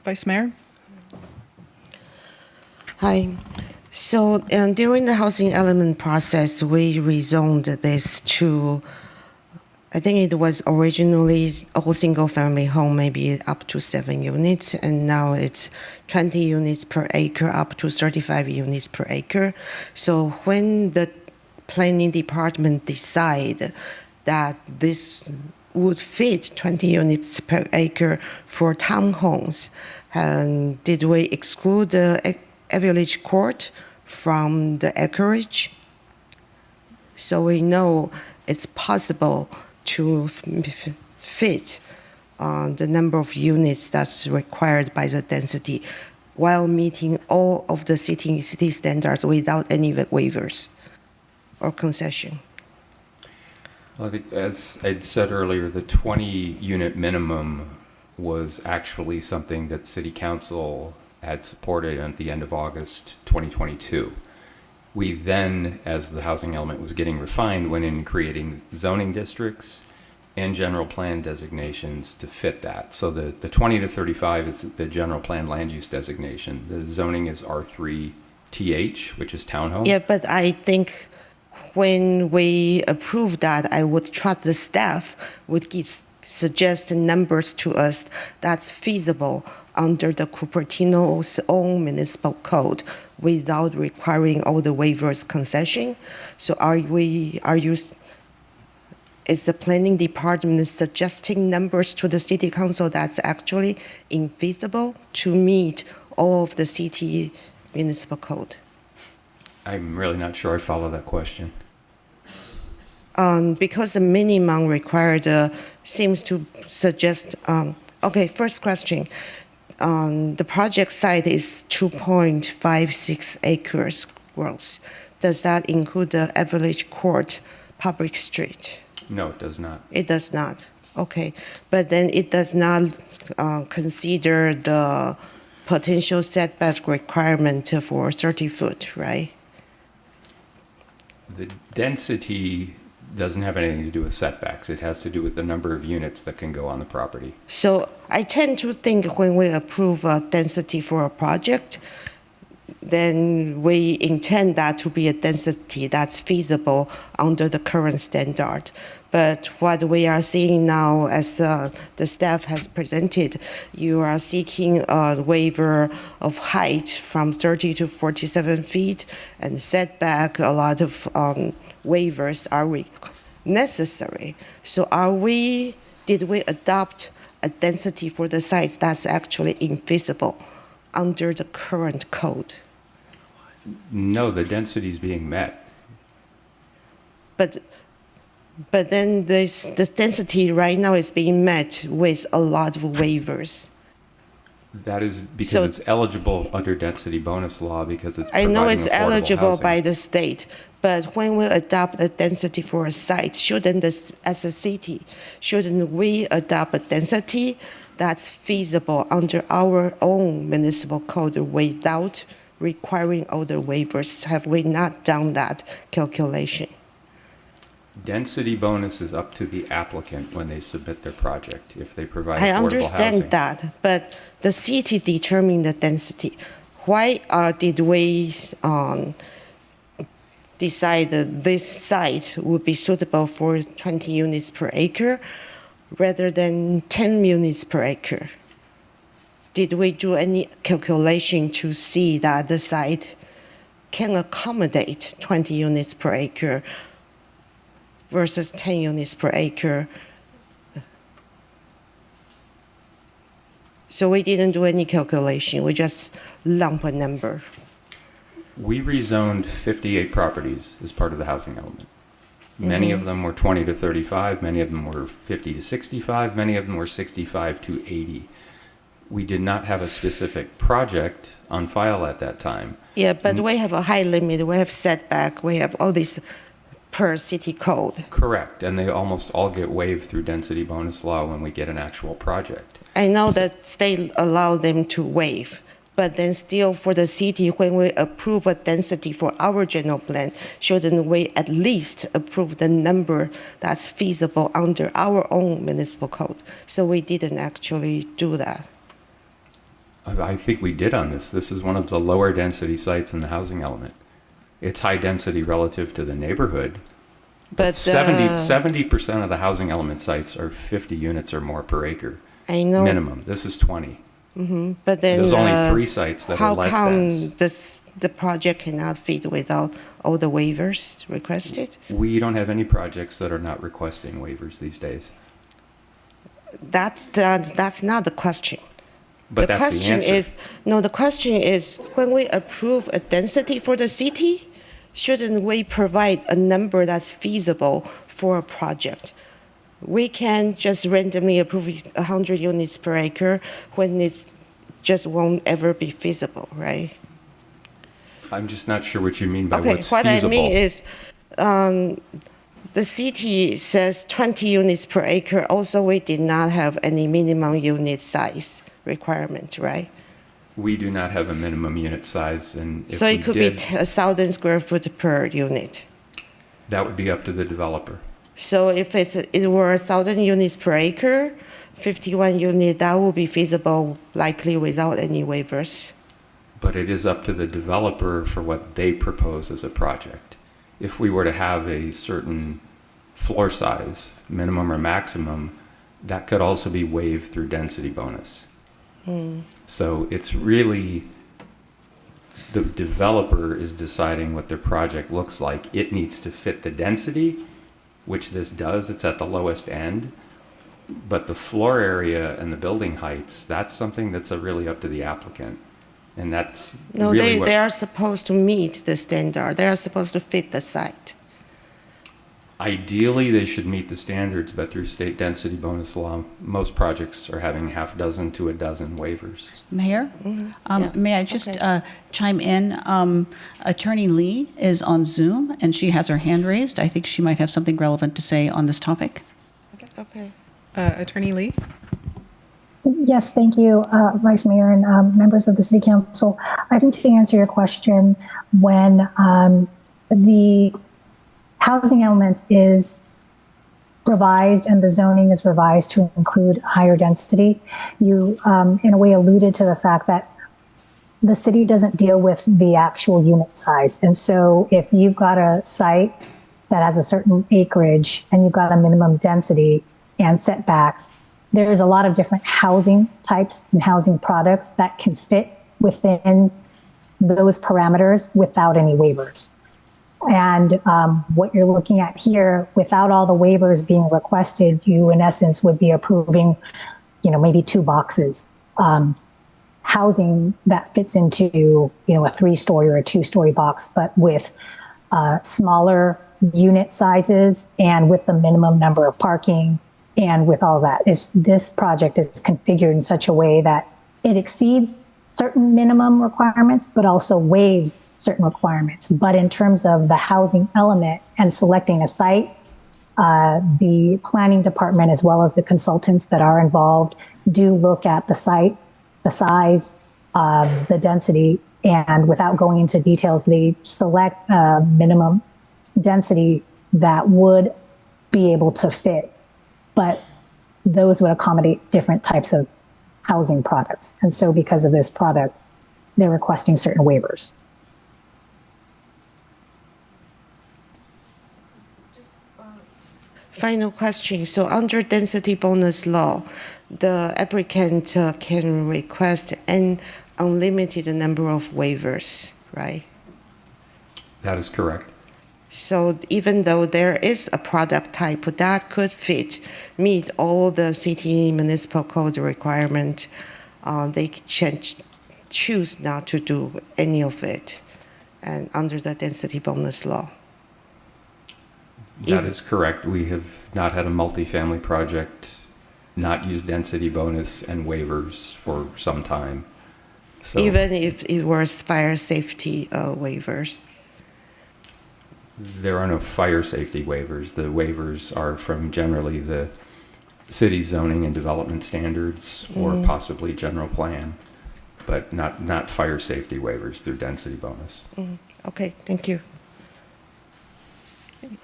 Vice Mayor? Hi. So during the housing element process, we rezoned this to, I think it was originally a single family home, maybe up to 7 units, and now it's 20 units per acre, up to 35 units per acre. So when the planning department decide that this would fit 20 units per acre for townhomes, and did we exclude the Evulich court from the acreage? So we know it's possible to fit the number of units that's required by the density while meeting all of the city standards without any waivers or concession. Well, I think, as I'd said earlier, the 20-unit minimum was actually something that City Council had supported at the end of August 2022. We then, as the housing element was getting refined, went in creating zoning districts and general plan designations to fit that. So the 20 to 35 is the general plan land use designation. The zoning is R3TH, which is townhome. Yeah, but I think when we approve that, I would trust the staff would suggest numbers to us that's feasible under the Cupertino's own municipal code without requiring all the waivers concession. So is the planning department suggesting numbers to the city council that's actually infeasible to meet all of the city municipal code? I'm really not sure I follow that question. Because the minimum required seems to suggest, okay, first question. The project site is 2.56 acres gross. Does that include the Evulich Court public street? No, it does not. It does not. Okay. But then it does not consider the potential setback requirement for 30 foot, right? The density doesn't have anything to do with setbacks. It has to do with the number of units that can go on the property. So I tend to think when we approve a density for a project, then we intend that to be a density that's feasible under the current standard. But what we are seeing now, as the staff has presented, you are seeking a waiver of height from 30 to 47 feet, and setback, a lot of waivers are necessary. So did we adopt a density for the site that's actually infeasible under the current code? No, the density is being met. But then this density right now is being met with a lot of waivers. That is because it's eligible under density bonus law because it's I know providing it's affordable eligible housing. by the state, but when we adopt a density for a site, as a city, shouldn't we adopt a density that's feasible under our own municipal code without requiring all the waivers? Have we not done that calculation? Density bonus is up to the applicant when they submit their project, if they provide I affordable understand housing. that, but the city determined the density. Why did we decide that this site would be suitable for 20 units per acre rather than 10 units per acre? Did we do any calculation to see that the site can accommodate 20 units per acre versus 10 units per acre? So we didn't do any calculation. We just lump a number. We rezoned 58 properties as part of the housing element. Many of them were 20 to 35, many of them were 50 to 65, many of them were 65 to 80. We did not have a specific project on file at that time. Yeah, but we have a high limit. We have setback. We have all this per city code. Correct, and they almost all get waived through density bonus law when we get an actual project. I know that state allow them to waive, but then still for the city, when we approve a density for our general plan, shouldn't we at least approve the number that's feasible under our own municipal code? So we didn't actually do that. I think we did on this. This is one of the lower density sites in the housing element. It's high density relative to the neighborhood. But 70% of the housing element sites are 50 units or more per acre. I know. Minimum. This is 20. But then There's only 3 sites that are less how dense. come the project cannot fit without all the waivers requested? We don't have any projects that are not requesting waivers these days. That's not the question. But The that's the question answer. is, no, the question is, when we approve a density for the city, shouldn't we provide a number that's feasible for a project? We can just randomly approve 100 units per acre when it's just won't ever be feasible, right? I'm just not sure what you mean by Okay, what's what feasible. I mean is, the city says 20 units per acre. Also, we did not have any minimum unit size requirement, right? We do not have a minimum unit size, and if So we it could did, be 1,000 square foot per unit. that would be up to the developer. So if it were 1,000 units per acre, 51 unit, that would be feasible, likely without any waivers. But it is up to the developer for what they propose as a project. If we were to have a certain floor size, minimum or maximum, that could also be waived through density bonus. So it's really, the developer is deciding what their project looks like. It needs to fit the density, which this does. It's at the lowest end. But the floor area and the building heights, that's something that's really up to the applicant. And that's No, really they are supposed to meet the standard. They are supposed to fit the site. Ideally, they should meet the standards, but through state density bonus law, most projects are having half dozen to a dozen waivers. Mayor, Yeah. may I just Okay. chime in? Attorney Lee is on Zoom, and she has her hand raised. I think she might have something relevant to say on this topic. Okay. Attorney Lee? Yes, thank you, Vice Mayor and members of the City Council. I think to answer your question, when the housing element is revised and the zoning is revised to include higher density, you in a way alluded to the fact that the city doesn't deal with the actual unit size. And so if you've got a site that has a certain acreage and you've got a minimum density and setbacks, there's a lot of different housing types and housing products that can fit within those parameters without any waivers. And what you're looking at here, without all the waivers being requested, you in essence would be approving, maybe 2 boxes. Housing that fits into, a 3-story or a 2-story box, but with smaller unit sizes and with the minimum number of parking and with all that. This project is configured in such a way that it exceeds certain minimum requirements, but also waives certain requirements. But in terms of the housing element and selecting a site, the planning department, as well as the consultants that are involved, do look at the site, the size, the density, and without going into details, they select a minimum density that would be able to fit. But those would accommodate different types of housing products. And so because of this product, they're requesting certain waivers. Final question. So under density bonus law, the applicant can request an unlimited number of waivers, right? That is correct. So even though there is a product type that could meet all the city municipal code requirement, they can choose not to do any of it, and under the density bonus law. That is correct. We have not had a multifamily project not use density bonus and waivers for some time. So Even if it was fire safety waivers. there are no fire safety waivers. The waivers are from generally the city zoning and development standards or possibly general plan, but not fire safety waivers through density bonus. Okay, thank you. Okay.